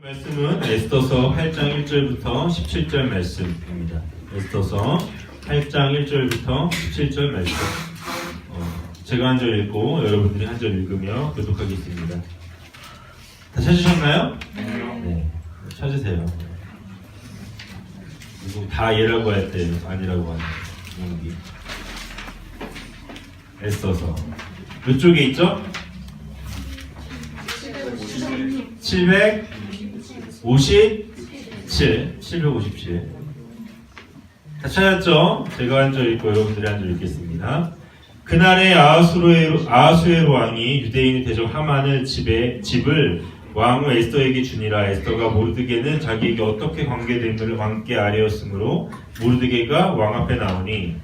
말씀은 에스더서 8장 1절부터 17절 말씀입니다. 에스더서 8장 1절부터 17절 말씀. 제가 한 절 읽고 여러분들이 한 절 읽으며 교독하겠습니다. 다 찾으셨나요? 네. 찾으세요. 그리고 다 예라고 할 때 아니라고 하는 용기. 에스더서 몇 쪽에 있죠? 757. 다 찾았죠? 제가 한 절 읽고 여러분들이 한 절 읽겠습니다. 그날에 아하수에로 왕이 유대인의 대적 하만의 집을 왕후 에스더에게 주니라. 에스더가 모르드게는 자기에게 어떻게 관계됨을 왕께 아뢰었으므로 모르드게가 왕 앞에 나오니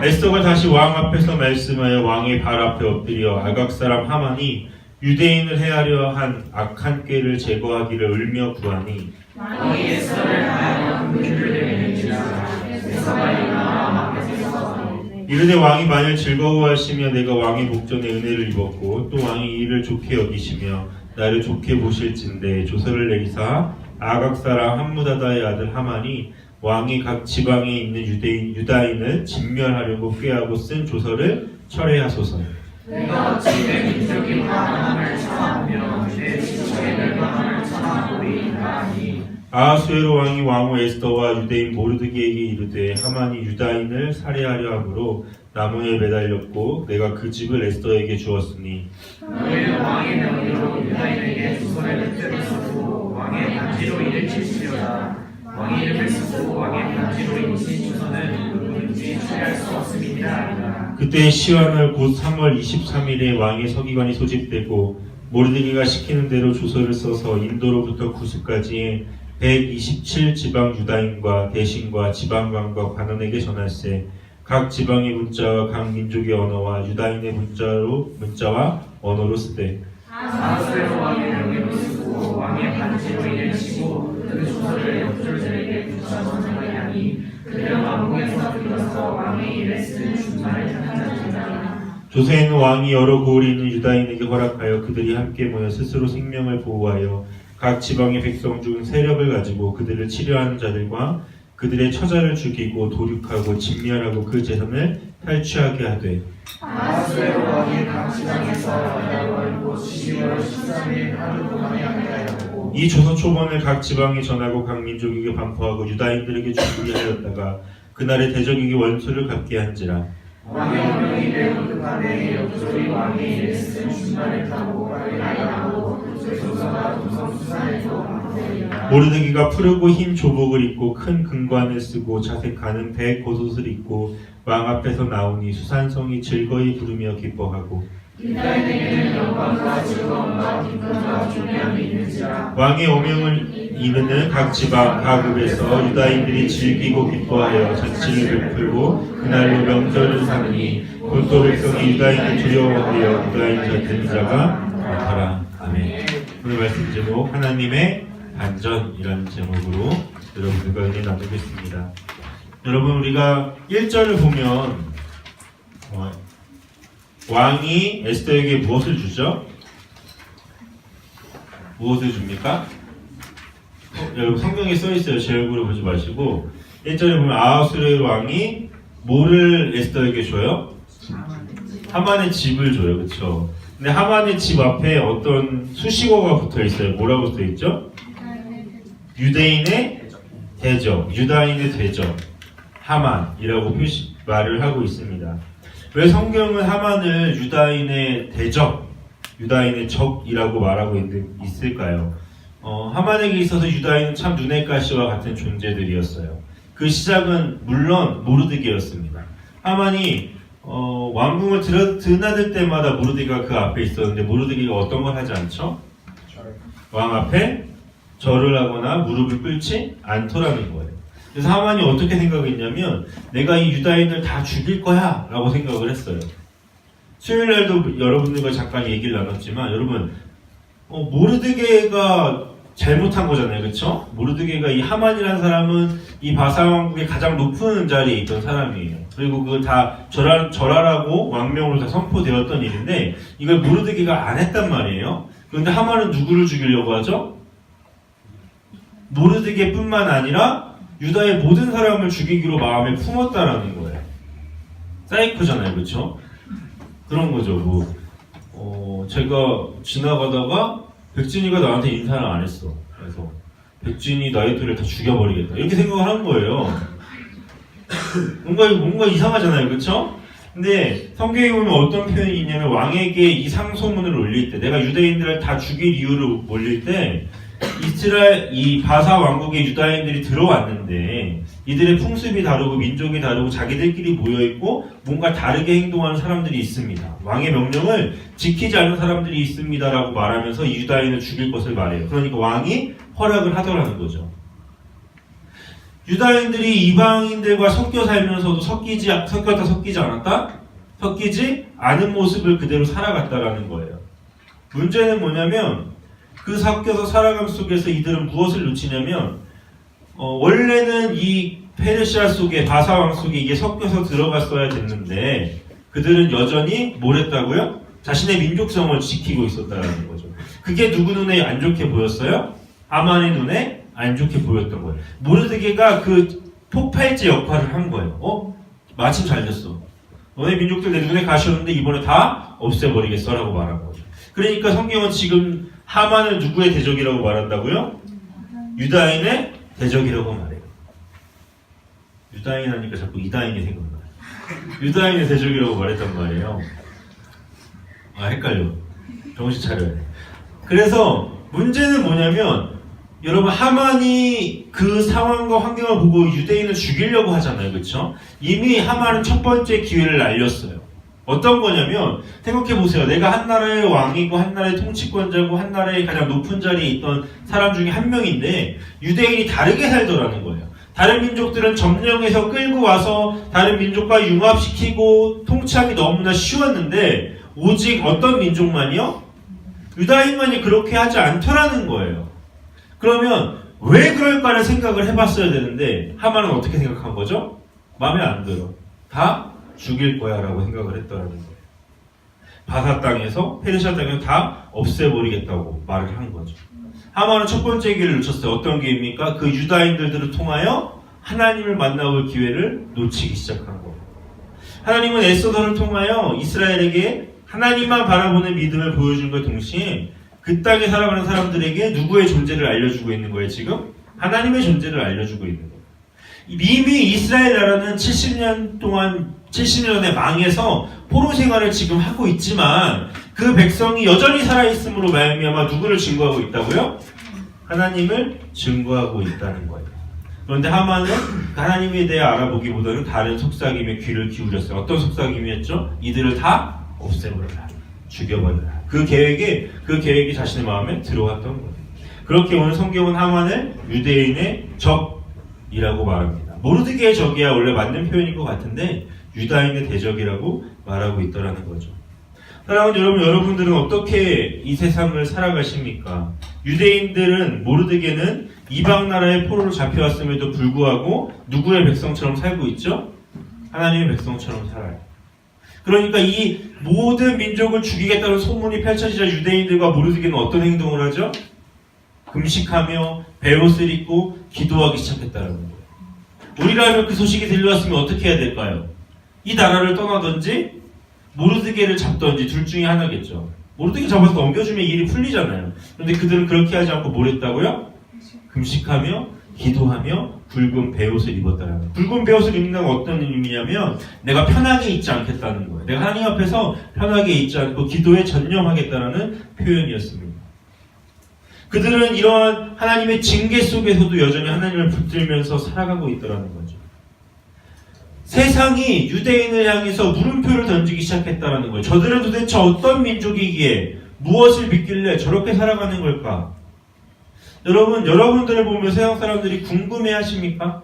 에스더가 다시 왕 앞에서 말씀하여 왕의 발 앞에 엎드려 아각 사람 하만이 유대인을 해하려 한 악한 꾀를 제거하기를 울며 구하니 왕이 에스더를 하여 그들을 내리니라. 에스더가 일어나 왕 앞에 서서 이르되 왕이 만일 즐거워하시며 내가 왕의 목전에 은혜를 입었고 또 왕이 이를 좋게 여기시며 나를 좋게 보실진대 조서를 내리사 아각 사람 함무다다의 아들 하만이 왕이 각 지방에 있는 유다인을 진멸하려고 꾀하고 쓴 조서를 철회하소서. 내가 어찌 내 민족이 화남을 참아보며 내 지체의 멸망을 참아보리이까 하니 아하수에로 왕이 왕후 에스더와 유대인 모르드게에게 이르되 하만이 유다인을 살해하려 함으로 나무에 매달렸고 내가 그 집을 에스더에게 주었으니 너희는 왕의 명의로 유다인에게 조서를 흩뜨려 쓰고 왕의 반지로 이를 치시려다. 왕의 이름을 쓰고 왕의 반지로 인친 조서는 누구든지 취할 수 없음이니라. 그때 시완을 곧 3월 23일에 왕의 서기관이 소집되고 모르드게가 시키는 대로 조서를 써서 인도로부터 구스까지 127지방 유다인과 대신과 지방관과 관원에게 전할세. 각 지방의 문자와 각 민족의 언어와 유다인의 문자와 언어로 쓰되 아하수에로 왕의 명예로 쓰고 왕의 반지로 이를 치고 그 조서를 역졸들에게 붙여 전하니 그들은 왕궁에서 들어서 왕의 일을 쓴 준말을 전하였다. 조세에는 왕이 여러 고을이 있는 유다인에게 허락하여 그들이 함께 모여 스스로 생명을 보호하여 각 지방의 백성 중 세력을 가지고 그들을 치려하는 자들과 그들의 처자를 죽이고 도륙하고 진멸하고 그 재산을 탈취하게 하되 아하수에로 왕이 각 지방에서 하나로 알고 12월 13일 하루 동안에 하였고 이 조서 초본을 각 지방에 전하고 각 민족에게 반포하고 유다인들에게 준비하였다가 그날의 대적에게 원수를 갚게 한지라. 왕의 명령이 매우 급하되 역졸이 왕의 일을 쓴 준말을 타고 빨리 나가고 그 조서가 도성 수산에도 반포되리라. 모르드게가 푸르고 흰 조복을 입고 큰 금관을 쓰고 자색하는 백 겉옷을 입고 왕 앞에서 나오니 수산성이 즐거이 부르며 기뻐하고 유다인에게는 영광과 즐거움과 기쁨과 존귀함이 있는지라. 왕의 오명을 이르는 각 지방 가급에서 유다인들이 즐기고 기뻐하여 잔치를 베풀고 그날로 명절을 삼으니 본토 백성이 유다인을 두려워하여 유다인 되는 자가 많더라. 아멘. 오늘 말씀 제목 하나님의 반전이라는 제목으로 여러분들과 은혜 나누겠습니다. 여러분 우리가 1절을 보면 왕이 에스더에게 무엇을 주죠? 무엇을 줍니까? 여러분 성경에 써있어요. 제 얼굴을 보지 마시고 1절에 보면 아하수에로 왕이 뭐를 에스더에게 줘요? 하만의 집을 줘요. 그렇죠? 근데 하만의 집 앞에 어떤 수식어가 붙어 있어요. 뭐라고 써 있죠? 유대인의 대적, 유다인의 대적, 하만이라고 말을 하고 있습니다. 왜 성경은 하만을 유다인의 대적, 유다인의 적이라고 말하고 있을까요? 하만에게 있어서 유다인은 참 눈의 가시와 같은 존재들이었어요. 그 시작은 물론 모르드게였습니다. 하만이 왕궁을 드나들 때마다 모르드게가 그 앞에 있었는데 모르드게가 어떤 걸 하지 않죠? 왕 앞에 절을 하거나 무릎을 꿇지 않더라는 거예요. 그래서 하만이 어떻게 생각했냐면 내가 이 유다인을 다 죽일 거야 라고 생각을 했어요. 수요일날도 여러분들과 잠깐 얘기를 나눴지만 여러분 모르드게가 잘못한 거잖아요. 그렇죠? 모르드게가 이 하만이라는 사람은 이 바사 왕국의 가장 높은 자리에 있던 사람이에요. 그리고 그거 다 절하라고 왕명으로 다 선포되었던 일인데 이걸 모르드게가 안 했단 말이에요. 그런데 하만은 누구를 죽이려고 하죠? 모르드게뿐만 아니라 유다의 모든 사람을 죽이기로 마음에 품었다라는 거예요. 사이코잖아요. 그렇죠? 그런 거죠. 제가 지나가다가 백진이가 나한테 인사를 안 했어. 그래서 백진이 나의 또래를 다 죽여버리겠다. 이렇게 생각을 한 거예요. 뭔가 이상하잖아요. 그렇죠? 근데 성경에 보면 어떤 표현이 있냐면 왕에게 이 상소문을 올릴 때 내가 유대인들을 다 죽일 이유를 올릴 때 이스라엘 이 바사 왕국의 유다인들이 들어왔는데 이들의 풍습이 다르고 민족이 다르고 자기들끼리 모여있고 뭔가 다르게 행동하는 사람들이 있습니다. 왕의 명령을 지키지 않는 사람들이 있습니다라고 말하면서 이 유다인을 죽일 것을 말해요. 그러니까 왕이 허락을 하더라는 거죠. 유다인들이 이방인들과 섞여 살면서도 섞였다 섞이지 않았다? 섞이지 않은 모습을 그대로 살아갔다라는 거예요. 문제는 뭐냐면 그 섞여서 살아감 속에서 이들은 무엇을 놓치냐면 원래는 이 페르시아 속에 바사왕 속에 이게 섞여서 들어갔어야 됐는데 그들은 여전히 뭘 했다고요? 자신의 민족성을 지키고 있었다는 거죠. 그게 누구 눈에 안 좋게 보였어요? 하만의 눈에 안 좋게 보였던 거예요. 모르드게가 그 폭발제 역할을 한 거예요. 마침 잘 됐어. 너네 민족들 내 눈에 가시었는데 이번에 다 없애버리겠어 라고 말한 거죠. 그러니까 성경은 지금 하만을 누구의 대적이라고 말한다고요? 유다인의 대적이라고 말해요. 유다인 하니까 자꾸 이다인이 생각나요. 유다인의 대적이라고 말했단 말이에요. 헷갈려. 정신 차려야 돼. 그래서 문제는 뭐냐면 여러분 하만이 그 상황과 환경을 보고 유대인을 죽이려고 하잖아요. 그렇죠? 이미 하만은 첫 번째 기회를 날렸어요. 어떤 거냐면 생각해보세요. 내가 한 나라의 왕이고 한 나라의 통치권자고 한 나라의 가장 높은 자리에 있던 사람 중에 한 명인데 유대인이 다르게 살더라는 거예요. 다른 민족들은 점령해서 끌고 와서 다른 민족과 융합시키고 통치하기 너무나 쉬웠는데 오직 어떤 민족만이요? 유다인만이 그렇게 하지 않더라는 거예요. 그러면 왜 그럴까를 생각을 해봤어야 되는데 하만은 어떻게 생각한 거죠? 마음에 안 들어. 다 죽일 거야 라고 생각을 했더라는 거예요. 바사 땅에서 페르시아 땅에서 다 없애버리겠다고 말을 한 거죠. 하만은 첫 번째 기회를 놓쳤어요. 어떤 기회입니까? 그 유다인들을 통하여 하나님을 만나볼 기회를 놓치기 시작한 거예요. 하나님은 에스더를 통하여 이스라엘에게 하나님만 바라보는 믿음을 보여준 것 동시에 그 땅에 살아가는 사람들에게 누구의 존재를 알려주고 있는 거예요, 지금? 하나님의 존재를 알려주고 있는 거예요. 이미 이스라엘 나라는 70년에 망해서 포로 생활을 지금 하고 있지만 그 백성이 여전히 살아있음으로 말미암아 누구를 증거하고 있다고요? 하나님을 증거하고 있다는 거예요. 그런데 하만은 하나님에 대해 알아보기보다는 다른 속삭임에 귀를 기울였어요. 어떤 속삭임이었죠? 이들을 다 없애버려라. 죽여버려라. 그 계획이 자신의 마음에 들어왔던 거예요. 그렇게 오늘 성경은 하만을 유대인의 적이라고 말합니다. 모르드게의 적이야 원래 맞는 표현인 것 같은데 유다인의 대적이라고 말하고 있더라는 거죠. 사랑하는 여러분, 여러분들은 어떻게 이 세상을 살아가십니까? 유대인들은 모르드게는 이방 나라의 포로로 잡혀왔음에도 불구하고 누구의 백성처럼 살고 있죠? 하나님의 백성처럼 살아요. 그러니까 이 모든 민족을 죽이겠다는 소문이 펼쳐지자 유대인들과 모르드게는 어떤 행동을 하죠? 금식하며 베옷을 입고 기도하기 시작했다는 거예요. 우리라면 그 소식이 들려왔으면 어떻게 해야 될까요? 이 나라를 떠나든지 모르드게를 잡든지 둘 중에 하나겠죠. 모르드게 잡아서 넘겨주면 일이 풀리잖아요. 그런데 그들은 그렇게 하지 않고 뭘 했다고요? 금식하며 기도하며 붉은 베옷을 입었다는 거예요. 붉은 베옷을 입는 건 어떤 의미냐면 내가 편하게 있지 않겠다는 거예요. 내가 하나님 앞에서 편하게 있지 않고 기도에 전념하겠다는 표현이었습니다. 그들은 이러한 하나님의 징계 속에서도 여전히 하나님을 붙들면서 살아가고 있더라는 거죠. 세상이 유대인을 향해서 물음표를 던지기 시작했다는 거예요. 저들은 도대체 어떤 민족이기에 무엇을 믿길래 저렇게 살아가는 걸까? 여러분들을 보면 세상 사람들이 궁금해 하십니까?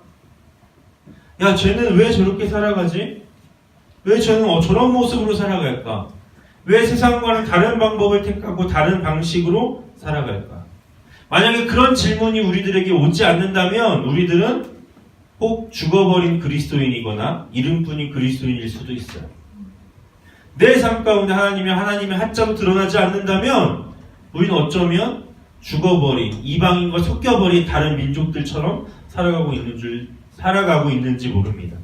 야, 쟤는 왜 저렇게 살아가지? 왜 쟤는 저런 모습으로 살아갈까? 왜 세상과는 다른 방법을 택하고 다른 방식으로 살아갈까? 만약에 그런 질문이 우리들에게 오지 않는다면 우리들은 혹 죽어버린 그리스도인이거나 이름뿐인 그리스도인일 수도 있어요. 내 삶 가운데 하나님의 하자로 드러나지 않는다면 우리는 어쩌면 죽어버린 이방인과 섞여버린 다른 민족들처럼 살아가고 있는지 모릅니다.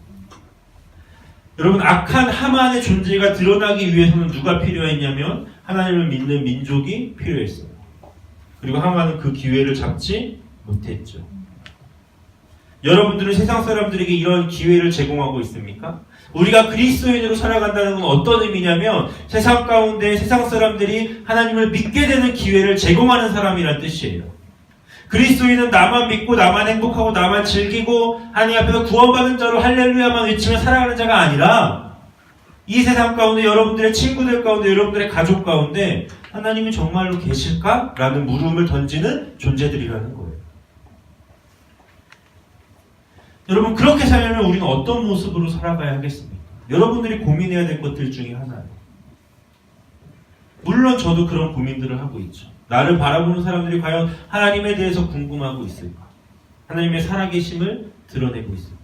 여러분, 악한 하만의 존재가 드러나기 위해서는 누가 필요했냐면 하나님을 믿는 민족이 필요했어요. 그리고 하만은 그 기회를 잡지 못했죠. 여러분들은 세상 사람들에게 이런 기회를 제공하고 있습니까? 우리가 그리스도인으로 살아간다는 건 어떤 의미냐면 세상 가운데 세상 사람들이 하나님을 믿게 되는 기회를 제공하는 사람이란 뜻이에요. 그리스도인은 나만 믿고 나만 행복하고 나만 즐기고 하나님 앞에서 구원받은 자로 할렐루야만 외치며 살아가는 자가 아니라 이 세상 가운데 여러분들의 친구들 가운데 여러분들의 가족 가운데 하나님이 정말로 계실까? 라는 물음을 던지는 존재들이라는 거예요. 여러분, 그렇게 살려면 우리는 어떤 모습으로 살아가야 하겠습니까? 여러분들이 고민해야 될 것들 중에 하나예요. 물론 저도 그런 고민들을 하고 있죠. 나를 바라보는 사람들이 과연 하나님에 대해서 궁금하고 있을까? 하나님의 살아계심을 드러내고 있을까?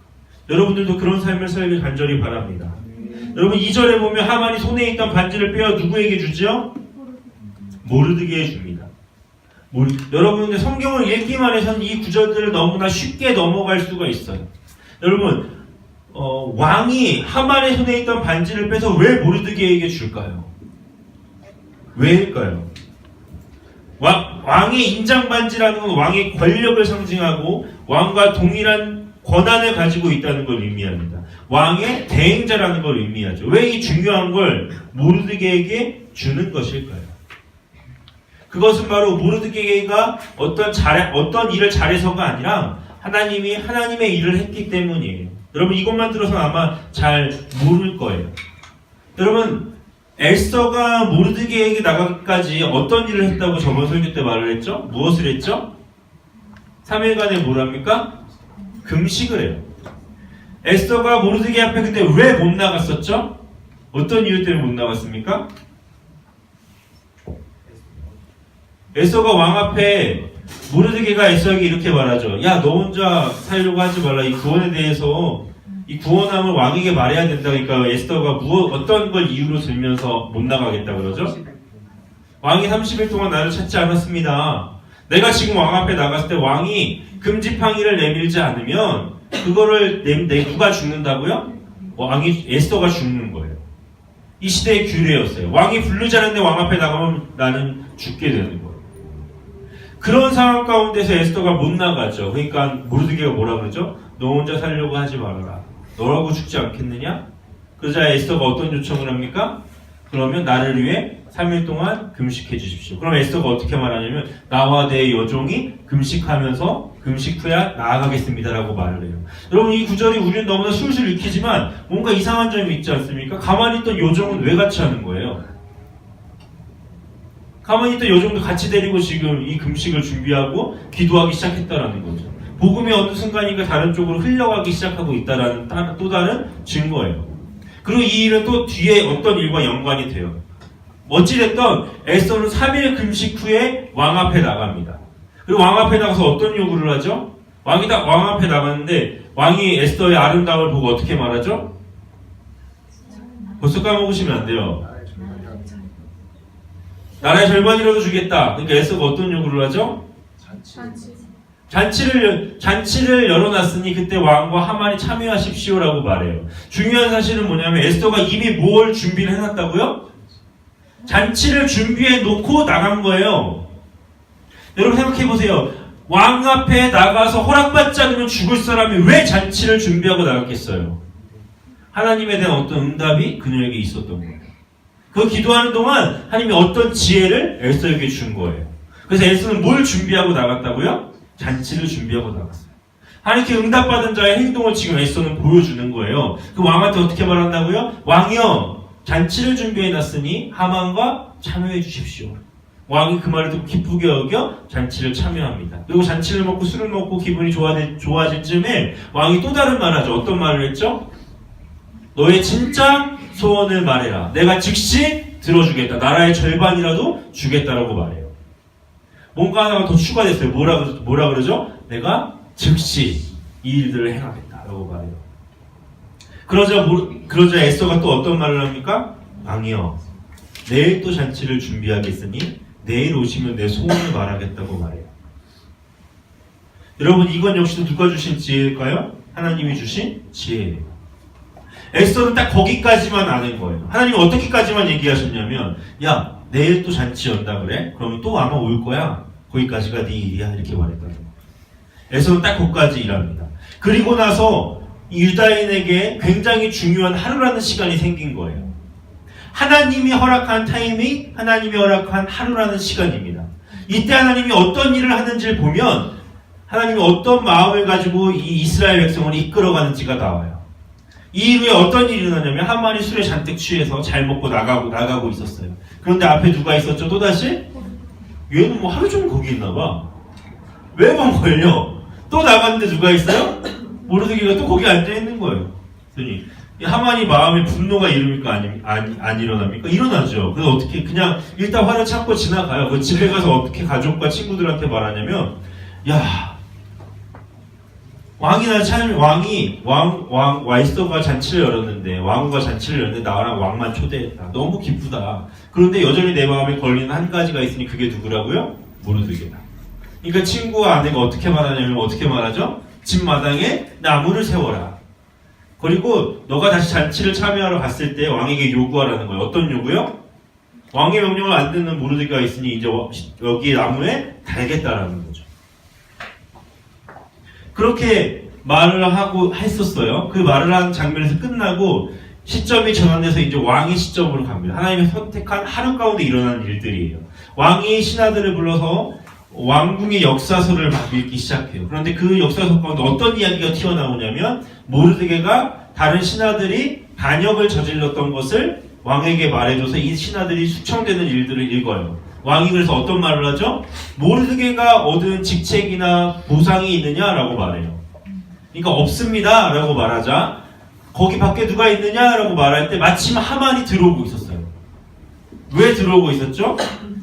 여러분들도 그런 삶을 살길 간절히 바랍니다. 여러분, 2절에 보면 하만이 손에 있던 반지를 빼어 누구에게 주죠? 모르드게에 줍니다. 여러분, 성경을 읽기만 해서는 이 구절들을 너무나 쉽게 넘어갈 수가 있어요. 여러분, 왕이 하만의 손에 있던 반지를 빼서 왜 모르드게에게 줄까요? 왜일까요? 왕의 인장반지라는 건 왕의 권력을 상징하고 왕과 동일한 권한을 가지고 있다는 걸 의미합니다. 왕의 대행자라는 걸 의미하죠. 왜 이 중요한 걸 모르드게에게 주는 것일까요? 그것은 바로 모르드게가 어떤 일을 잘해서가 아니라 하나님이 하나님의 일을 했기 때문이에요. 여러분, 이것만 들어서 아마 잘 모를 거예요. 여러분, 에스더가 모르드게에게 나가기까지 어떤 일을 했다고 저번 설교 때 말을 했죠? 무엇을 했죠? 3일간에 뭐랍니까? 금식을 해요. 에스더가 모르드게 앞에 근데 왜 못 나갔었죠? 어떤 이유 때문에 못 나갔습니까? 에스더가 왕 앞에 모르드게가 에스더에게 이렇게 말하죠. 야, 너 혼자 살려고 하지 말라. 이 구원에 대해서 이 구원함을 왕에게 말해야 된다. 그러니까 에스더가 어떤 걸 이유로 들면서 못 나가겠다 그러죠? 왕이 30일 동안 나를 찾지 않았습니다. 내가 지금 왕 앞에 나갔을 때 왕이 금지팡이를 내밀지 않으면 그거를 누가 죽는다고요? 에스더가 죽는 거예요. 이 시대의 규례였어요. 왕이 부르지 않는데 왕 앞에 나가면 나는 죽게 되는 거예요. 그런 상황 가운데서 에스더가 못 나가죠. 그러니까 모르드게가 뭐라 그러죠? 너 혼자 살려고 하지 말아라. 너라고 죽지 않겠느냐? 그러자 에스더가 어떤 요청을 합니까? 그러면 나를 위해 3일 동안 금식해 주십시오. 그럼 에스더가 어떻게 말하냐면 나와 내 여종이 금식하면서 금식 후야 나아가겠습니다라고 말을 해요. 여러분, 이 구절이 우리는 너무나 술술 읽히지만 뭔가 이상한 점이 있지 않습니까? 가만히 있던 여종은 왜 같이 하는 거예요? 가만히 있던 여종도 같이 데리고 지금 이 금식을 준비하고 기도하기 시작했다라는 거죠. 복음이 어느 순간인가 다른 쪽으로 흘러가기 시작하고 있다라는 또 다른 증거예요. 그리고 이 일은 또 뒤에 어떤 일과 연관이 돼요. 어찌됐든 에스더는 3일 금식 후에 왕 앞에 나갑니다. 그리고 왕 앞에 나가서 어떤 요구를 하죠? 왕이 딱 왕 앞에 나갔는데 왕이 에스더의 아름다움을 보고 어떻게 말하죠? 벌써 까먹으시면 안 돼요. 나라의 절반이라도 주겠다. 그러니까 에스더가 어떤 요구를 하죠? 잔치를 열어놨으니 그때 왕과 하만이 참여하십시오라고 말해요. 중요한 사실은 뭐냐면 에스더가 이미 뭘 준비를 해놨다고요? 잔치를 준비해 놓고 나간 거예요. 여러분 생각해보세요. 왕 앞에 나가서 허락받지 않으면 죽을 사람이 왜 잔치를 준비하고 나갔겠어요? 하나님에 대한 어떤 응답이 그녀에게 있었던 거예요. 그 기도하는 동안 하나님이 어떤 지혜를 에스더에게 준 거예요. 그래서 에스더는 뭘 준비하고 나갔다고요? 잔치를 준비하고 나갔어요. 하나님께 응답받은 자의 행동을 지금 에스더는 보여주는 거예요. 그 왕한테 어떻게 말한다고요? 왕이여, 잔치를 준비해놨으니 하만과 참여해 주십시오. 왕이 그 말을 듣고 기쁘게 여겨 잔치를 참여합니다. 그리고 잔치를 먹고 술을 먹고 기분이 좋아질 즈음에 왕이 또 다른 말을 하죠. 어떤 말을 했죠? 너의 진짜 소원을 말해라. 내가 즉시 들어주겠다. 나라의 절반이라도 주겠다라고 말해요. 뭔가 하나가 더 추가됐어요. 뭐라 그러죠? 내가 즉시 이 일들을 행하겠다라고 말해요. 그러자 에스더가 또 어떤 말을 합니까? 왕이여, 내일 또 잔치를 준비하겠으니 내일 오시면 내 소원을 말하겠다고 말해요. 여러분, 이건 역시도 누가 주신 지혜일까요? 하나님이 주신 지혜예요. 에스더는 딱 거기까지만 아는 거예요. 하나님이 어떻게까지만 얘기하셨냐면, 야, 내일 또 잔치 연다 그래? 그러면 또 아마 올 거야. 거기까지가 네 일이야. 이렇게 말했다는 거예요. 에스더는 딱 거기까지 일합니다. 그리고 나서 유다인에게 굉장히 중요한 하루라는 시간이 생긴 거예요. 하나님이 허락한 타이밍, 하나님이 허락한 하루라는 시간입니다. 이때 하나님이 어떤 일을 하는지를 보면 하나님이 어떤 마음을 가지고 이 이스라엘 백성을 이끌어가는지가 나와요. 이 이후에 어떤 일이 일어나냐면 하만이 술에 잔뜩 취해서 잘 먹고 나가고 있었어요. 그런데 앞에 누가 있었죠? 또다시? 얘는 뭐 하루 종일 거기 있나 봐. 매번 걸려. 또 나갔는데 누가 있어요? 모르드게가 또 거기 앉아 있는 거예요. 그랬더니 하만이 마음에 분노가 일어납니까? 안 일어납니까? 일어나죠. 그래서 어떻게 그냥 일단 화를 참고 지나가요. 그 집에 가서 어떻게 가족과 친구들한테 말하냐면, 야, 와이스터가 잔치를 열었는데, 왕후가 잔치를 열었는데 나랑 왕만 초대했다. 너무 기쁘다. 그런데 여전히 내 마음에 걸리는 한 가지가 있으니 그게 누구라고요? 모르드게다. 그러니까 친구와 아내가 어떻게 말하냐면 어떻게 말하죠? 집 마당에 나무를 세워라. 그리고 너가 다시 잔치를 참여하러 갔을 때 왕에게 요구하라는 거예요. 어떤 요구요? 왕의 명령을 안 듣는 모르드게가 있으니 이제 여기 나무에 달겠다라는 거죠. 그렇게 말을 하고 했었어요. 그 말을 한 장면에서 끝나고 시점이 전환돼서 이제 왕의 시점으로 갑니다. 하나님이 선택한 하루 가운데 일어난 일들이에요. 왕이 신하들을 불러서 왕궁의 역사서를 막 읽기 시작해요. 그런데 그 역사서 가운데 어떤 이야기가 튀어나오냐면 모르드게가 다른 신하들이 반역을 저질렀던 것을 왕에게 말해줘서 이 신하들이 숙청되는 일들을 읽어요. 왕이 그래서 어떤 말을 하죠? 모르드게가 얻은 직책이나 보상이 있느냐라고 말해요. 그러니까 없습니다 라고 말하자 거기 밖에 누가 있느냐라고 말할 때 마침 하만이 들어오고 있었어요. 왜 들어오고 있었죠?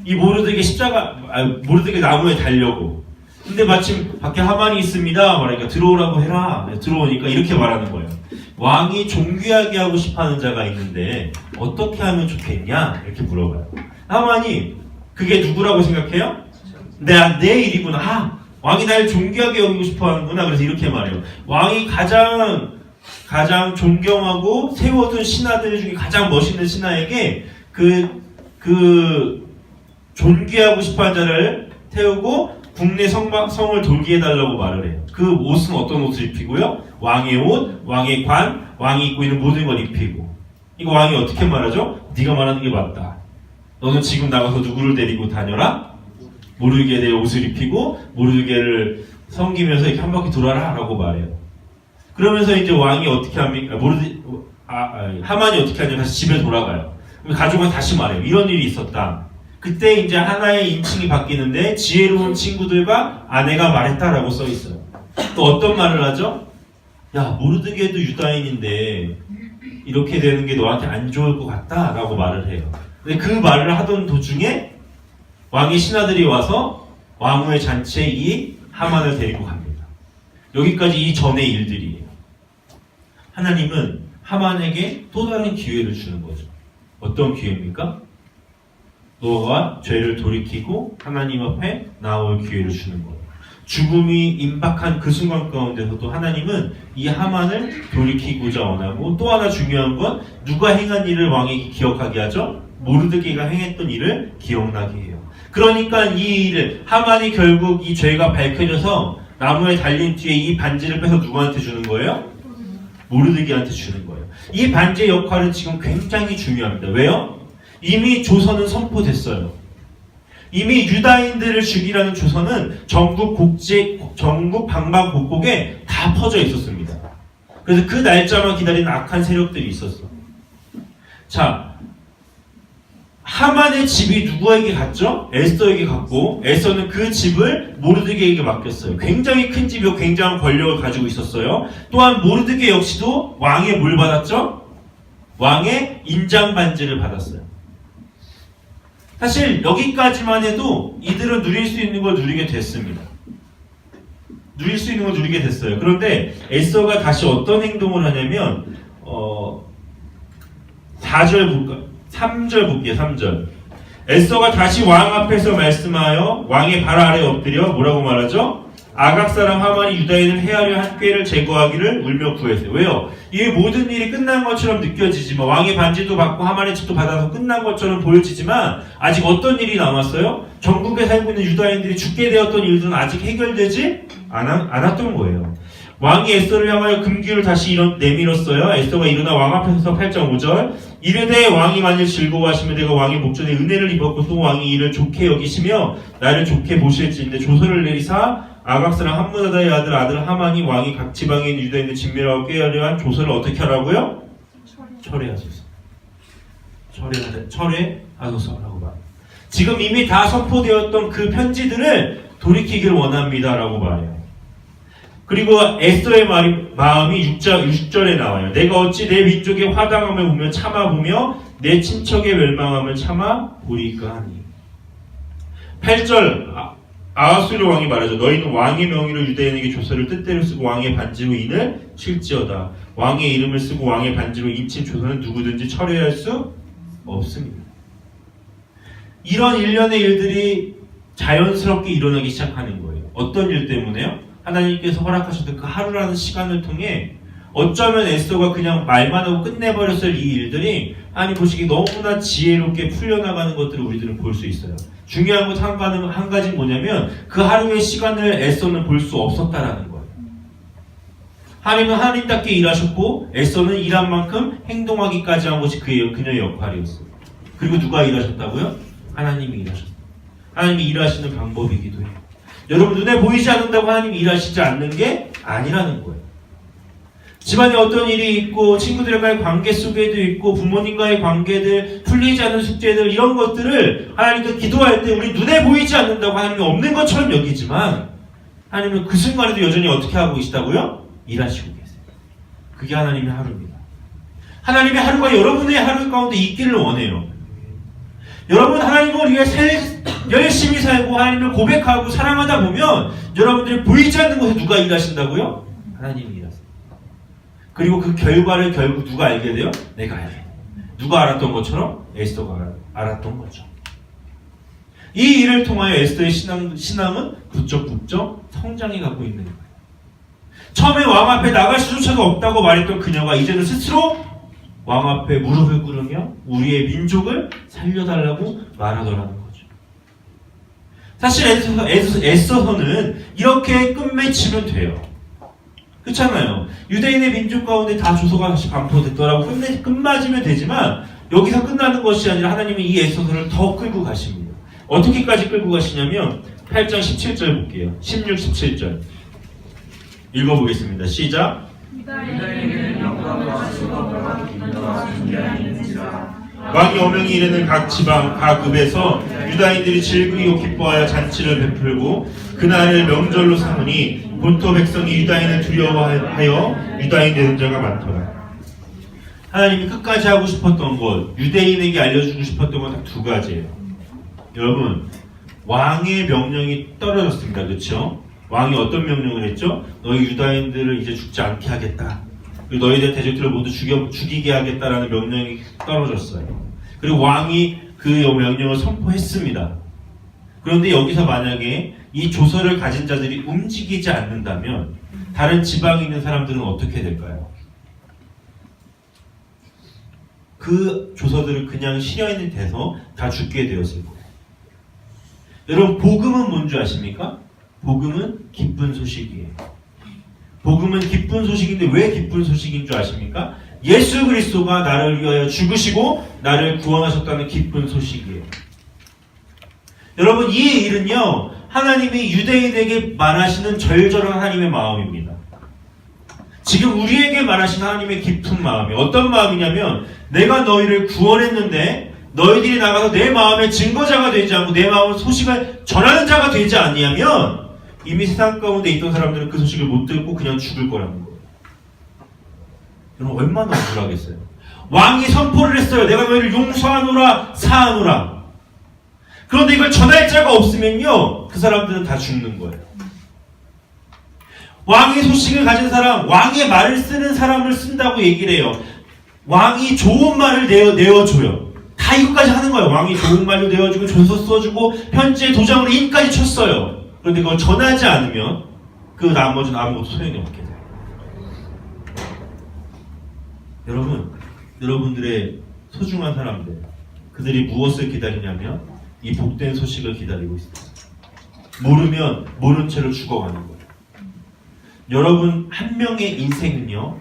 이 모르드게 나무에 달려고. 근데 마침 밖에 하만이 있습니다 말하니까 들어오라고 해라. 들어오니까 이렇게 말하는 거예요. 왕이 존귀하게 하고 싶어하는 자가 있는데 어떻게 하면 좋겠냐? 이렇게 물어봐요. 하만이 그게 누구라고 생각해요? 내 일이구나. 아, 왕이 날 존귀하게 여기고 싶어하는구나. 그래서 이렇게 말해요. 왕이 가장 존경하고 세워둔 신하들 중에 가장 멋있는 신하에게 그 존귀하고 싶어하는 자를 태우고 국내 성을 돌게 해달라고 말을 해요. 그 옷은 어떤 옷을 입히고요? 왕의 옷, 왕의 관, 왕이 입고 있는 모든 걸 입히고. 이거 왕이 어떻게 말하죠? 네가 말하는 게 맞다. 너는 지금 나가서 누구를 데리고 다녀라? 모르드게에 대해 옷을 입히고 모르드게를 섬기면서 이렇게 한 바퀴 돌아라 라고 말해요. 그러면서 이제 왕이 어떻게 합니까? 하만이 어떻게 하냐면 다시 집에 돌아가요. 가족은 다시 말해요. 이런 일이 있었다. 그때 이제 하나의 인칭이 바뀌는데 지혜로운 친구들과 아내가 말했다라고 써 있어요. 또 어떤 말을 하죠? 야, 모르드게도 유다인인데 이렇게 되는 게 너한테 안 좋을 것 같다라고 말을 해요. 근데 그 말을 하던 도중에 왕의 신하들이 와서 왕후의 잔치에 이 하만을 데리고 갑니다. 여기까지 이 전의 일들이에요. 하나님은 하만에게 또 다른 기회를 주는 거죠. 어떤 기회입니까? 너가 죄를 돌이키고 하나님 앞에 나올 기회를 주는 거예요. 죽음이 임박한 그 순간 가운데서도 하나님은 이 하만을 돌이키고자 원하고 또 하나 중요한 건 누가 행한 일을 왕에게 기억하게 하죠? 모르드게가 행했던 일을 기억나게 해요. 그러니까 이 일을 하만이 결국 이 죄가 밝혀져서 나무에 달린 뒤에 이 반지를 빼서 누구한테 주는 거예요? 모르드게한테 주는 거예요. 이 반지의 역할은 지금 굉장히 중요합니다. 왜요? 이미 조선은 선포됐어요. 이미 유다인들을 죽이라는 조선은 전국 방방곡곡에 다 퍼져 있었습니다. 그래서 그 날짜만 기다리는 악한 세력들이 있었어. 자, 하만의 집이 누구에게 갔죠? 에스더에게 갔고 에스더는 그 집을 모르드게에게 맡겼어요. 굉장히 큰 집이고 굉장한 권력을 가지고 있었어요. 또한 모르드게 역시도 왕의 뭘 받았죠? 왕의 인장 반지를 받았어요. 사실 여기까지만 해도 이들은 누릴 수 있는 걸 누리게 됐습니다. 누릴 수 있는 걸 누리게 됐어요. 그런데 에스더가 다시 어떤 행동을 하냐면 4절 볼까? 3절 볼게요. 3절. 에스더가 다시 왕 앞에서 말씀하여 왕의 발 아래 엎드려 뭐라고 말하죠? 아각 사람 하만이 유다인을 해하려 한 꾀를 제거하기를 울며 구했어요. 왜요? 이 모든 일이 끝난 것처럼 느껴지지만 왕의 반지도 받고 하만의 집도 받아서 끝난 것처럼 보여지지만 아직 어떤 일이 남았어요? 전국에 살고 있는 유다인들이 죽게 되었던 일들은 아직 해결되지 않았던 거예요. 왕이 에스더를 향하여 금기를 다시 내밀었어요. 에스더가 일어나 왕 앞에서 8.5절 이르되 왕이 만일 즐거워하시면 내가 왕의 목전에 은혜를 입었고 또 왕이 이를 좋게 여기시며 나를 좋게 보실지인데 조서를 내리사 아각 사람 함므다다의 아들 하만이 왕이 각 지방에 있는 유다인들 진멸하고 꾀하려 한 조서를 어떻게 하라고요? 철회하소서. 철회하소서라고 말합니다. 지금 이미 다 선포되었던 그 편지들을 돌이키기를 원합니다라고 말해요. 그리고 에스더의 마음이 6절에 나와요. 내가 어찌 내 민족의 화당함을 보며 참아보며 내 친척의 멸망함을 참아보리까 하니. 8절 아하수르 왕이 말하죠. 너희는 왕의 명의로 유대인에게 조서를 뜻대로 쓰고 왕의 반지로 인을 칠지어다. 왕의 이름을 쓰고 왕의 반지로 인친 조서는 누구든지 철회할 수 없습니다. 이런 일련의 일들이 자연스럽게 일어나기 시작하는 거예요. 어떤 일 때문에요? 하나님께서 허락하셨던 그 하루라는 시간을 통해 어쩌면 에스더가 그냥 말만 하고 끝내버렸을 이 일들이 하나님 보시기에 너무나 지혜롭게 풀려나가는 것들을 우리들은 볼 수 있어요. 중요한 것 한 가지는 뭐냐면 그 하루의 시간을 에스더는 볼 수 없었다라는 거예요. 하나님은 하나님답게 일하셨고 에스더는 일한 만큼 행동하기까지 한 것이 그녀의 역할이었어요. 그리고 누가 일하셨다고요? 하나님이 일하셨어요. 하나님이 일하시는 방법이기도 해요. 여러분 눈에 보이지 않는다고 하나님이 일하시지 않는 게 아니라는 거예요. 집안에 어떤 일이 있고 친구들과의 관계 속에도 있고 부모님과의 관계들 풀리지 않는 숙제들 이런 것들을 하나님께 기도할 때 우리 눈에 보이지 않는다고 하나님이 없는 것처럼 여기지만 하나님은 그 순간에도 여전히 어떻게 하고 계시다고요? 일하시고 계세요. 그게 하나님의 하루입니다. 하나님의 하루가 여러분의 하루 가운데 있기를 원해요. 여러분 하나님을 위해 열심히 살고 하나님을 고백하고 사랑하다 보면 여러분들이 보이지 않는 곳에 누가 일하신다고요? 하나님이 일하세요. 그리고 그 결과를 결국 누가 알게 돼요? 내가 알게 돼요. 누가 알았던 것처럼? 에스더가 알았던 거죠. 이 일을 통하여 에스더의 신앙은 부쩍부쩍 성장해 가고 있는 거예요. 처음에 왕 앞에 나갈 수조차도 없다고 말했던 그녀가 이제는 스스로 왕 앞에 무릎을 꿇으며 우리의 민족을 살려달라고 말하더라는 거죠. 사실 에스더는 이렇게 끝맺히면 돼요. 그렇잖아요. 유대인의 민족 가운데 다 조서가 다시 반포됐더라고 끝맞으면 되지만 여기서 끝나는 것이 아니라 하나님은 이 에스더를 더 끌고 가십니다. 어떻게까지 끌고 가시냐면 8장 17절 볼게요. 16, 17절 읽어보겠습니다. 시작. 왕이 어명이 이르는 각 지방 각 읍에서 유다인들이 즐기고 기뻐하여 잔치를 베풀고 그날을 명절로 삼으니 본토 백성이 유다인을 두려워하여 유다인 되는 자가 많더라. 하나님이 끝까지 하고 싶었던 것, 유대인에게 알려주고 싶었던 건 딱 두 가지예요. 여러분, 왕의 명령이 떨어졌습니다. 그렇죠? 왕이 어떤 명령을 했죠? 너희 유다인들을 이제 죽지 않게 하겠다. 그리고 너희들 대적들을 모두 죽이게 하겠다라는 명령이 떨어졌어요. 그리고 왕이 그 명령을 선포했습니다. 그런데 여기서 만약에 이 조서를 가진 자들이 움직이지 않는다면 다른 지방에 있는 사람들은 어떻게 될까요? 그 조서들을 그냥 실현이 돼서 다 죽게 되었을 거예요. 여러분, 복음은 뭔지 아십니까? 복음은 기쁜 소식이에요. 복음은 기쁜 소식인데 왜 기쁜 소식인 줄 아십니까? 예수 그리스도가 나를 위하여 죽으시고 나를 구원하셨다는 기쁜 소식이에요. 여러분, 이 일은요, 하나님이 유대인에게 말하시는 절절한 하나님의 마음입니다. 지금 우리에게 말하시는 하나님의 깊은 마음이 어떤 마음이냐면 내가 너희를 구원했는데 너희들이 나가서 내 마음의 증거자가 되지 않고 내 마음의 소식을 전하는 자가 되지 않냐면 이미 세상 가운데 있던 사람들은 그 소식을 못 듣고 그냥 죽을 거라는 거예요. 여러분, 얼마나 억울하겠어요. 왕이 선포를 했어요. 내가 너희를 용서하노라 사하노라. 그런데 이걸 전할 자가 없으면요, 그 사람들은 다 죽는 거예요. 왕의 소식을 가진 사람, 왕의 말을 쓰는 사람을 쓴다고 얘기를 해요. 왕이 좋은 말을 내어줘요. 다 이것까지 하는 거예요. 왕이 좋은 말도 내어주고, 조서 써주고, 편지에 도장으로 인까지 쳤어요. 그런데 그걸 전하지 않으면 그 나머지는 아무것도 소용이 없게 돼요. 여러분들의 소중한 사람들, 그들이 무엇을 기다리냐면 이 복된 소식을 기다리고 있어요. 모르면 모른 채로 죽어가는 거예요. 여러분 한 명의 인생은요,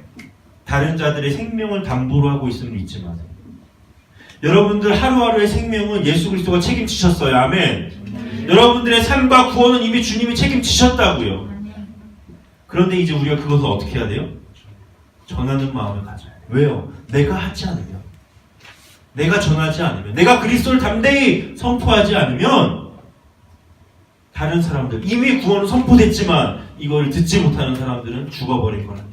다른 자들의 생명을 담보로 하고 있음을 잊지 마세요. 여러분들 하루하루의 생명은 예수 그리스도가 책임지셨어요. 아멘. 여러분들의 삶과 구원은 이미 주님이 책임지셨다고요. 그런데 이제 우리가 그것을 어떻게 해야 돼요? 전하는 마음을 가져요. 왜요? 내가 하지 않으면, 내가 전하지 않으면, 내가 그리스도를 담대히 선포하지 않으면 다른 사람들, 이미 구원은 선포됐지만 이걸 듣지 못하는 사람들은 죽어버릴 거랍니다.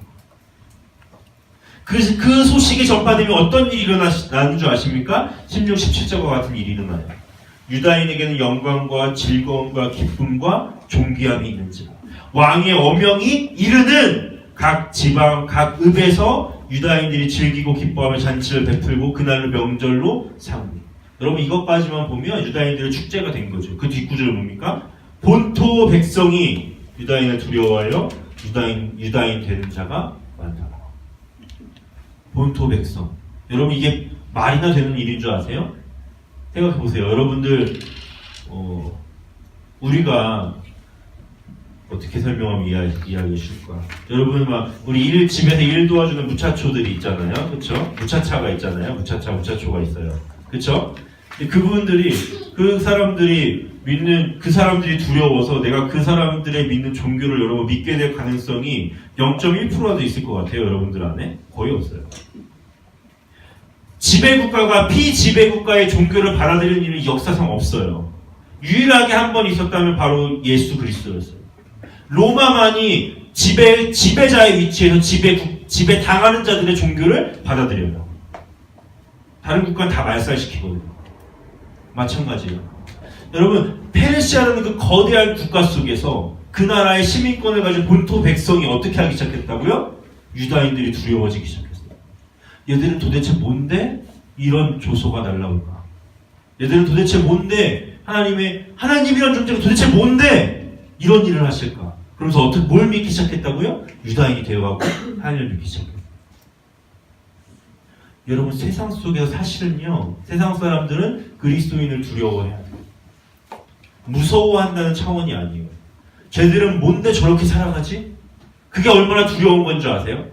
그 소식이 전파되면 어떤 일이 일어나는 줄 아십니까? 16, 17절과 같은 일이 일어나요. 유다인에게는 영광과 즐거움과 기쁨과 존귀함이 있는지, 왕의 어명이 이르는 각 지방, 각 읍에서 유다인들이 즐기고 기뻐하며 잔치를 베풀고 그날을 명절로 삼니. 여러분 이것까지만 보면 유다인들의 축제가 된 거죠. 그 뒷구절은 뭡니까? 본토 백성이 유다인을 두려워하여 유다인 되는 자가 많다. 본토 백성. 여러분 이게 말이나 되는 일인 줄 아세요? 생각해보세요. 여러분들 우리가 어떻게 설명하면 이해하기 쉬울까? 여러분 막 우리 집에서 일 도와주는 무차초들이 있잖아요. 그렇죠? 무차차가 있잖아요. 무차초가 있어요. 그렇죠? 그분들이 그 사람들이 두려워서 내가 그 사람들의 믿는 종교를 여러분 믿게 될 가능성이 0.1%라도 있을 것 같아요. 여러분들 안에 거의 없어요. 지배국가가 피지배국가의 종교를 받아들이는 일은 역사상 없어요. 유일하게 한 번 있었다면 바로 예수 그리스도였어요. 로마만이 지배자의 위치에서 지배당하는 자들의 종교를 받아들여요. 다른 국가는 다 말살시키거든요. 마찬가지예요. 여러분 페르시아라는 그 거대한 국가 속에서 그 나라의 시민권을 가진 본토 백성이 어떻게 하기 시작했다고요? 유다인들이 두려워지기 시작했어요. 얘들은 도대체 뭔데 이런 조소가 날라올까? 얘들은 도대체 뭔데 하나님이란 존재가 도대체 뭔데 이런 일을 하실까? 그러면서 뭘 믿기 시작했다고요? 유다인이 되어가고 하나님을 믿기 시작했어요. 여러분 세상 속에서 사실은요, 세상 사람들은 그리스도인을 두려워해야 돼요. 무서워한다는 차원이 아니에요. 쟤들은 뭔데 저렇게 살아가지? 그게 얼마나 두려운 건지 아세요?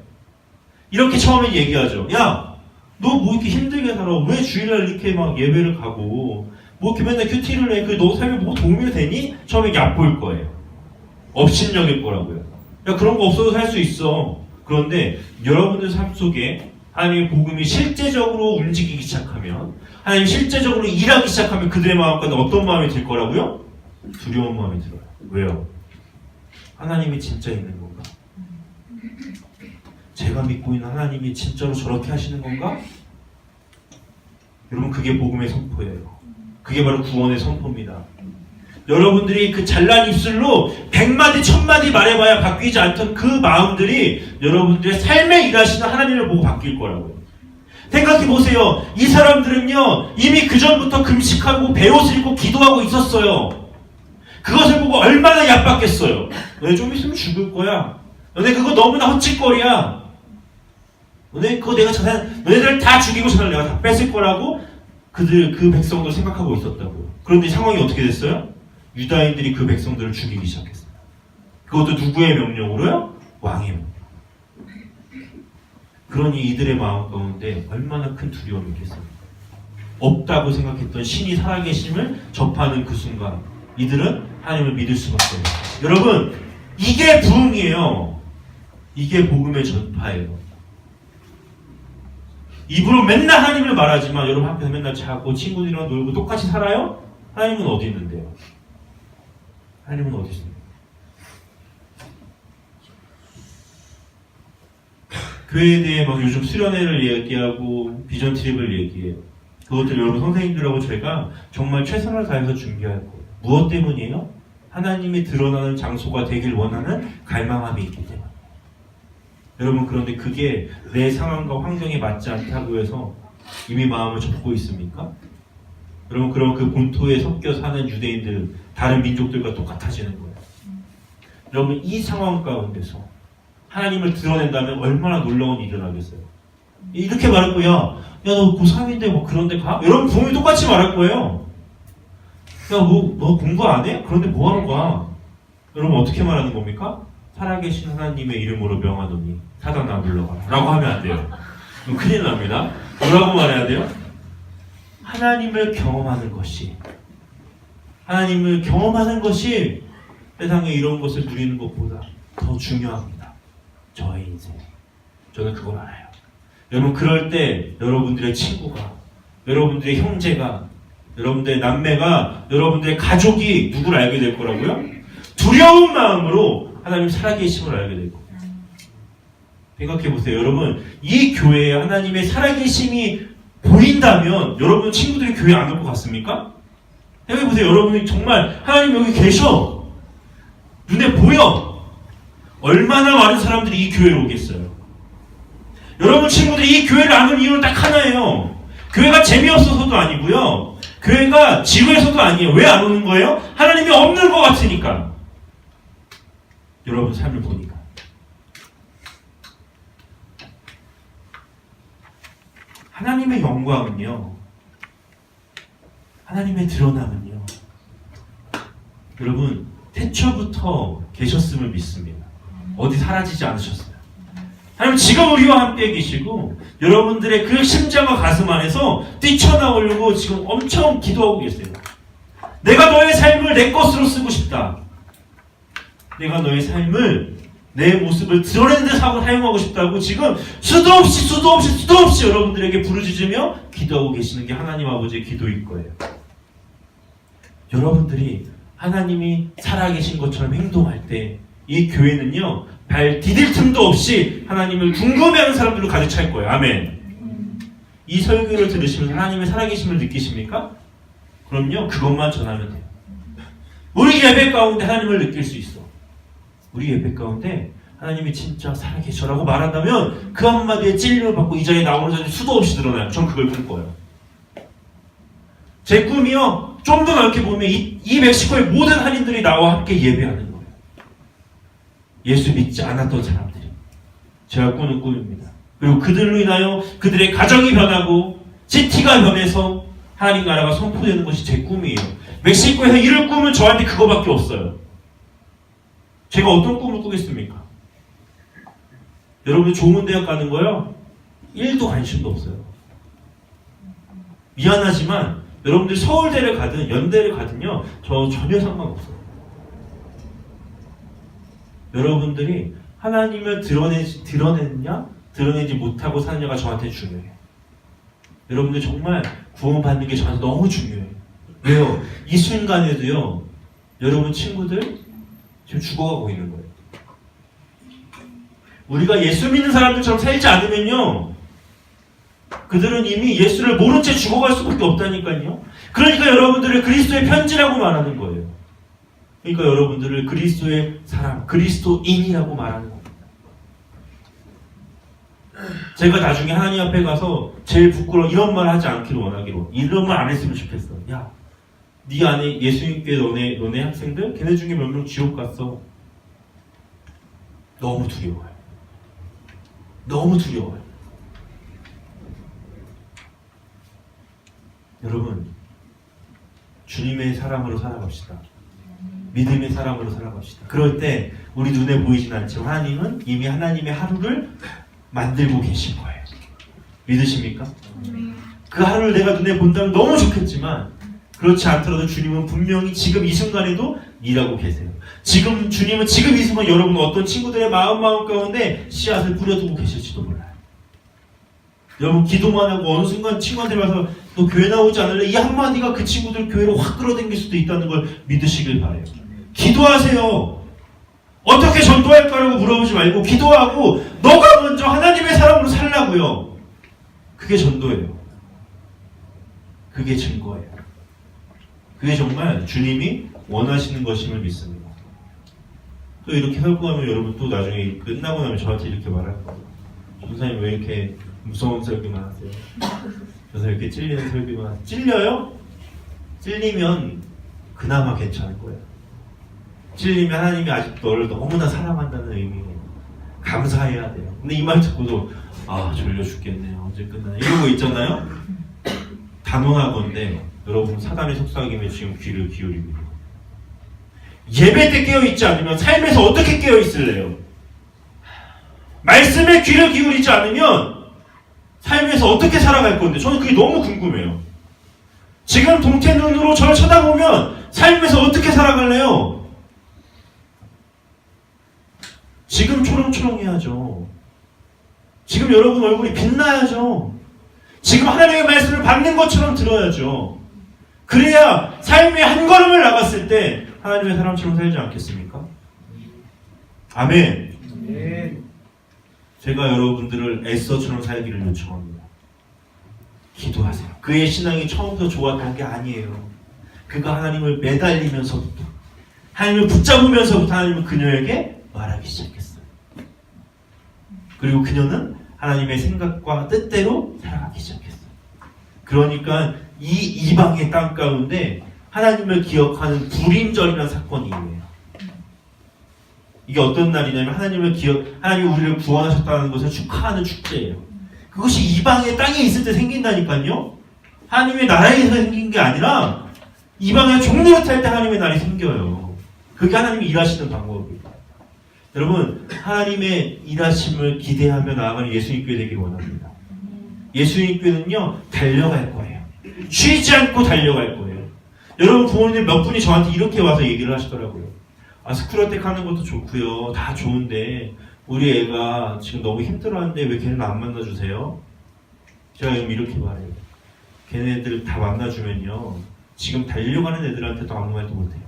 이렇게 처음에 얘기하죠. 야, 너 뭐 이렇게 힘들게 살아? 왜 주일날 이렇게 막 예배를 가고 뭐 이렇게 맨날 큐티를 해? 너 삶에 뭐 도움이 되니? 처음에 얕보일 거예요. 업신여길 거라고요. 야, 그런 거 없어도 살 수 있어. 그런데 여러분들 삶 속에 하나님의 복음이 실제적으로 움직이기 시작하면, 하나님이 실제적으로 일하기 시작하면 그들의 마음 가운데 어떤 마음이 들 거라고요? 두려운 마음이 들어요. 왜요? 하나님이 진짜 있는 건가? 제가 믿고 있는 하나님이 진짜로 저렇게 하시는 건가? 여러분 그게 복음의 선포예요. 그게 바로 구원의 선포입니다. 여러분들이 그 잘난 입술로 100마디 1000마디 말해봐야 바뀌지 않던 그 마음들이 여러분들의 삶에 일하시는 하나님을 보고 바뀔 거라고요. 생각해보세요. 이 사람들은요 이미 그전부터 금식하고 베옷을 입고 기도하고 있었어요. 그것을 보고 얼마나 얕봤겠어요. 너네 좀 있으면 죽을 거야. 너네 그거 너무나 헛짓거리야. 너네 그거 내가 너네들 다 죽이고 저는 내가 다 뺏을 거라고 그 백성도 생각하고 있었다고요. 그런데 상황이 어떻게 됐어요? 유다인들이 그 백성들을 죽이기 시작했어요. 그것도 누구의 명령으로요? 왕의 명령. 그러니 이들의 마음 가운데 얼마나 큰 두려움이 있겠어요. 없다고 생각했던 신이 살아계심을 접하는 그 순간 이들은 하나님을 믿을 수밖에 없어요. 여러분 이게 부흥이에요. 이게 복음의 전파예요. 입으로 맨날 하나님을 말하지만 여러분 앞에서 맨날 자고 친구들이랑 놀고 똑같이 살아요? 하나님은 어디 있는데요? 하나님은 어디 있습니까? 교회에 대해 막 요즘 수련회를 얘기하고 비전 트립을 얘기해요. 그것들 여러분 선생님들하고 제가 정말 최선을 다해서 준비할 거예요. 무엇 때문이에요? 하나님이 드러나는 장소가 되길 원하는 갈망함이 있기 때문에. 여러분, 그런데 그게 내 상황과 환경에 맞지 않다고 해서 이미 마음을 접고 있습니까? 여러분, 그럼 그 본토에 섞여 사는 유대인들, 다른 민족들과 똑같아지는 거예요. 여러분, 이 상황 가운데서 하나님을 드러낸다면 얼마나 놀라운 일이 일어나겠어요? 이렇게 말할 거야. 야, 너 고3인데 뭐 그런데 가? 여러분, 부모님 똑같이 말할 거예요. 야, 너 공부 안 해? 그런데 뭐 하는 거야? 여러분, 어떻게 말하는 겁니까? 살아계신 하나님의 이름으로 명하노니 사단아 물러가라 라고 하면 안 돼요. 그럼 큰일 납니다. 뭐라고 말해야 돼요? 하나님을 경험하는 것이 세상에 이런 것을 누리는 것보다 더 중요합니다. 저의 인생. 저는 그걸 알아요. 여러분, 그럴 때 여러분들의 친구가, 여러분들의 형제가, 여러분들의 남매가, 여러분들의 가족이 누구를 알게 될 거라고요? 두려운 마음으로 하나님 살아계심을 알게 될 거예요. 생각해보세요. 여러분, 이 교회에 하나님의 살아계심이 보인다면 여러분 친구들이 교회 안 올 것 같습니까? 생각해보세요. 여러분이 정말 하나님 여기 계셔. 눈에 보여. 얼마나 많은 사람들이 이 교회로 오겠어요. 여러분 친구들이 이 교회를 안 올 이유는 딱 하나예요. 교회가 재미없어서도 아니고요. 교회가 지루해서도 아니에요. 왜 안 오는 거예요? 하나님이 없는 것 같으니까. 여러분 삶을 보니까. 하나님의 영광은요, 하나님의 드러남은요, 여러분 태초부터 계셨음을 믿습니다. 어디 사라지지 않으셨어요. 하나님 지금 우리와 함께 계시고 여러분들의 그 심장과 가슴 안에서 뛰쳐나오려고 지금 엄청 기도하고 계세요. 내가 너의 삶을 내 것으로 쓰고 싶다. 내가 너의 삶을, 내 모습을 드러내는 데 사용하고 싶다고 지금 수도 없이 여러분들에게 부르짖으며 기도하고 계시는 게 하나님 아버지의 기도일 거예요. 여러분들이 하나님이 살아계신 것처럼 행동할 때 이 교회는요, 발 디딜 틈도 없이 하나님을 궁금해하는 사람들로 가득 찰 거예요. 아멘. 이 설교를 들으시면서 하나님의 살아계심을 느끼십니까? 그럼요, 그것만 전하면 돼요. 우리 예배 가운데 하나님을 느낄 수 있어. 우리 예배 가운데 하나님이 진짜 살아계셔라고 말한다면 그 한마디에 찔림을 받고 이 자리에 나오는 자들이 수도 없이 드러나요. 전 그걸 꿀 거예요. 제 꿈이요, 좀 더 넓게 보면 이 멕시코의 모든 한인들이 나와 함께 예배하는 거예요. 예수 믿지 않았던 사람들이. 제가 꾸는 꿈입니다. 그리고 그들로 인하여 그들의 가정이 변하고 시티가 변해서 하나님 나라가 선포되는 것이 제 꿈이에요. 멕시코에서 이룰 꿈은 저한테 그거밖에 없어요. 제가 어떤 꿈을 꾸겠습니까? 여러분 좋은 대학 가는 거요? 1도 관심도 없어요. 미안하지만 여러분들 서울대를 가든 연대를 가든요, 저 전혀 상관없어요. 여러분들이 하나님을 드러내느냐 드러내지 못하고 사느냐가 저한테 중요해요. 여러분들 정말 구원받는 게 저한테 너무 중요해요. 왜요? 이 순간에도요, 여러분 친구들 지금 죽어가고 있는 거예요. 우리가 예수 믿는 사람들처럼 살지 않으면요, 그들은 이미 예수를 모른 채 죽어갈 수밖에 없다니까요. 그러니까 여러분들을 그리스도의 편지라고 말하는 거예요. 그러니까 여러분들을 그리스도의 사람, 그리스도인이라고 말하는 겁니다. 제가 나중에 하나님 앞에 가서 제일 부끄러워 이런 말 하지 않기를 원하기로, 이런 말 안 했으면 좋겠어. 야, 네 안에 예수님께 너네 학생들 걔네 중에 몇 명 지옥 갔어. 너무 두려워요. 너무 두려워요. 여러분, 주님의 사람으로 살아갑시다. 믿음의 사람으로 살아갑시다. 그럴 때 우리 눈에 보이진 않지만 하나님은 이미 하나님의 하루를 만들고 계신 거예요. 믿으십니까? 그 하루를 내가 눈에 본다면 너무 좋겠지만 그렇지 않더라도 주님은 분명히 지금 이 순간에도 일하고 계세요. 주님은 지금 이 순간 여러분 어떤 친구들의 마음 가운데 씨앗을 뿌려두고 계실지도 몰라요. 여러분 기도만 하고 어느 순간 친구한테 와서 너 교회 나오지 않을래? 이 한마디가 그 친구들 교회로 확 끌어당길 수도 있다는 걸 믿으시길 바라요. 기도하세요. 어떻게 전도할까라고 물어보지 말고 기도하고 너가 먼저 하나님의 사람으로 살라고요. 그게 전도예요. 그게 증거예요. 그게 정말 주님이 원하시는 것임을 믿습니다. 또 이렇게 설교하면 여러분 또 나중에 끝나고 나면 저한테 이렇게 말할 거예요. 전사님 왜 이렇게 무서운 설교만 하세요? 그래서 이렇게 찔리는 설교만 하세요. 찔려요? 찔리면 그나마 괜찮을 거예요. 찔리면 하나님이 아직도 너를 너무나 사랑한다는 의미예요. 감사해야 돼요. 근데 이 말 듣고도 졸려 죽겠네요. 언제 끝나냐 이러고 있잖아요. 단언하건대 여러분 사단의 속삭임에 지금 귀를 기울입니다. 예배 때 깨어있지 않으면 삶에서 어떻게 깨어있을래요? 말씀에 귀를 기울이지 않으면 삶에서 어떻게 살아갈 건데 저는 그게 너무 궁금해요. 지금 동태 눈으로 저를 쳐다보면 삶에서 어떻게 살아갈래요? 지금 초롱초롱해야죠. 지금 여러분 얼굴이 빛나야죠. 지금 하나님의 말씀을 받는 것처럼 들어야죠. 그래야 삶의 한 걸음을 나갔을 때 하나님의 사람처럼 살지 않겠습니까? 아멘. 제가 여러분들을 에스더처럼 살기를 요청합니다. 기도하세요. 그의 신앙이 처음부터 좋았던 게 아니에요. 그가 하나님을 매달리면서부터 하나님을 붙잡으면서부터 하나님은 그녀에게 말하기 시작했어요. 그리고 그녀는 하나님의 생각과 뜻대로 살아가기 시작했어요. 그러니까 이 이방의 땅 가운데 하나님을 기억하는 불임절이라는 사건이 있네요. 이게 어떤 날이냐면 하나님이 우리를 구원하셨다는 것을 축하하는 축제예요. 그것이 이방의 땅에 있을 때 생긴다니까요. 하나님의 나라에서 생긴 게 아니라 이방의 종노릇할 때 하나님의 날이 생겨요. 그게 하나님이 일하시는 방법이에요. 여러분 하나님의 일하심을 기대하며 나아가는 예수님교회 되길 원합니다. 예수님교회는요 달려갈 거예요. 쉬지 않고 달려갈 거예요. 여러분 부모님 몇 분이 저한테 이렇게 와서 얘기를 하시더라고요. 스쿨어택 하는 것도 좋고요. 다 좋은데 우리 애가 지금 너무 힘들어하는데 왜 걔는 안 만나주세요? 제가 이렇게 말해요. 걔네들 다 만나주면요 지금 달려가는 애들한테도 아무 말도 못해요.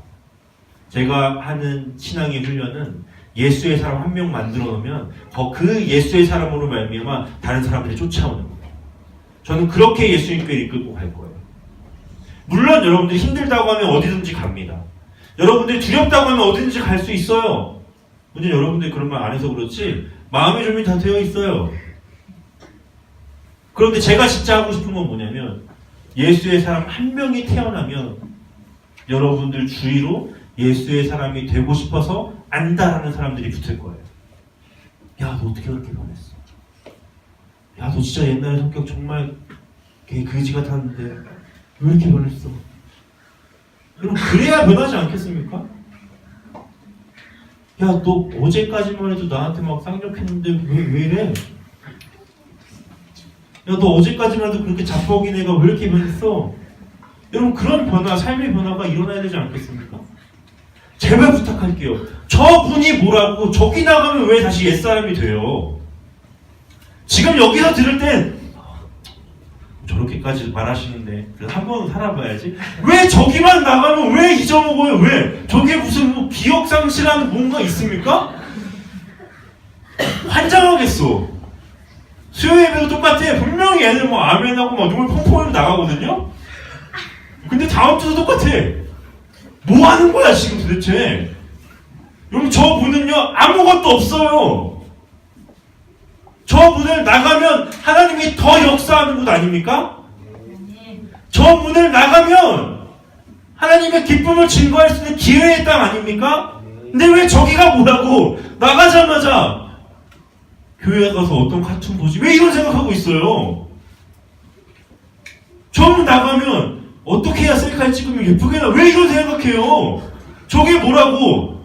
제가 하는 신앙의 훈련은 예수의 사람 한 명 만들어 놓으면 그 예수의 사람으로 말미암아 다른 사람들이 쫓아오는 거예요. 저는 그렇게 예수님 교회를 이끌고 갈 거예요. 물론 여러분들이 힘들다고 하면 어디든지 갑니다. 여러분들이 두렵다고 하면 어디든지 갈 수 있어요. 문제는 여러분들이 그런 말 안 해서 그렇지 마음의 준비 다 되어 있어요. 그런데 제가 진짜 하고 싶은 건 뭐냐면 예수의 사람 한 명이 태어나면 여러분들 주위로 예수의 사람이 되고 싶어서 안다라는 사람들이 붙을 거예요. 야, 너 어떻게 그렇게 변했어? 야, 너 진짜 옛날에 성격 정말 그지 같았는데 왜 이렇게 변했어? 여러분 그래야 변하지 않겠습니까? 야, 너 어제까지만 해도 나한테 막 쌍욕했는데 왜 이래? 야, 너 어제까지만 해도 그렇게 자뻑인 애가 왜 이렇게 변했어? 여러분 그런 변화, 삶의 변화가 일어나야 되지 않겠습니까? 제발 부탁할게요. 저분이 뭐라고 저기 나가면 왜 다시 옛사람이 돼요? 지금 여기서 들을 땐 저렇게까지 말하시는데 한 번은 살아봐야지. 왜 저기만 나가면 왜 잊어먹어요? 왜? 저게 무슨 뭐 기억상실하는 뭔가 있습니까? 환장하겠어. 수요 예배도 똑같아. 분명히 애들 뭐 아멘하고 막 눈물 펑펑 나가거든요. 근데 다음 주도 똑같아. 뭐 하는 거야 지금 도대체? 여러분 저분은요 아무것도 없어요. 저 문을 나가면 하나님이 더 역사하는 곳 아닙니까? 저 문을 나가면 하나님의 기쁨을 증거할 수 있는 기회의 땅 아닙니까? 근데 왜 저기가 뭐라고 나가자마자 교회 가서 어떤 카툰 보지? 왜 이런 생각하고 있어요? 저 문 나가면 어떻게 해야 셀카를 찍으면 예쁘게 나? 왜 이런 생각해요? 저게 뭐라고?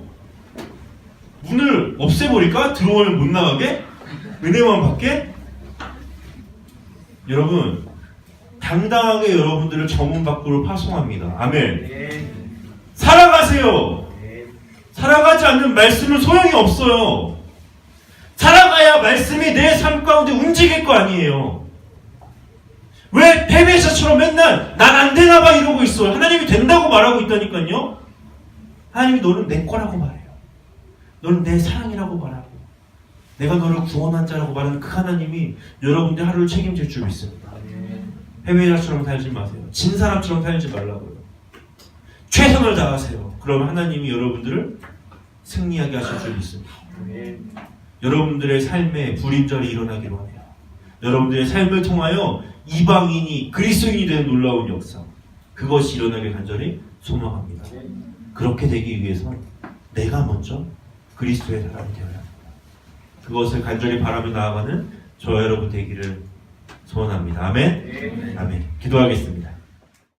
문을 없애버릴까? 들어오면 못 나가게? 은혜만 받게? 여러분 당당하게 여러분들을 정문 밖으로 파송합니다. 아멘. 살아가세요. 살아가지 않는 말씀은 소용이 없어요. 살아가야 말씀이 내 삶 가운데 움직일 거 아니에요. 왜 패배자처럼 맨날 난 안 되나 봐 이러고 있어요. 하나님이 된다고 말하고 있다니까요. 하나님이 너는 내 거라고 말해요. 너는 내 사랑이라고 말하고 내가 너를 구원한 자라고 말하는 그 하나님이 여러분들 하루를 책임질 줄 믿습니다. 패배자처럼 살지 마세요. 진 사람처럼 살지 말라고요. 최선을 다하세요. 그러면 하나님이 여러분들을 승리하게 하실 줄 믿습니다. 여러분들의 삶에 불임절이 일어나기로 하네요. 여러분들의 삶을 통하여 이방인이 그리스도인이 되는 놀라운 역사, 그것이 일어나길 간절히 소망합니다. 그렇게 되기 위해서 내가 먼저 그리스도의 사람이 되어야 합니다. 그것을 간절히 바라며 나아가는 저와 여러분 되기를 소원합니다. 아멘. 아멘. 기도하겠습니다.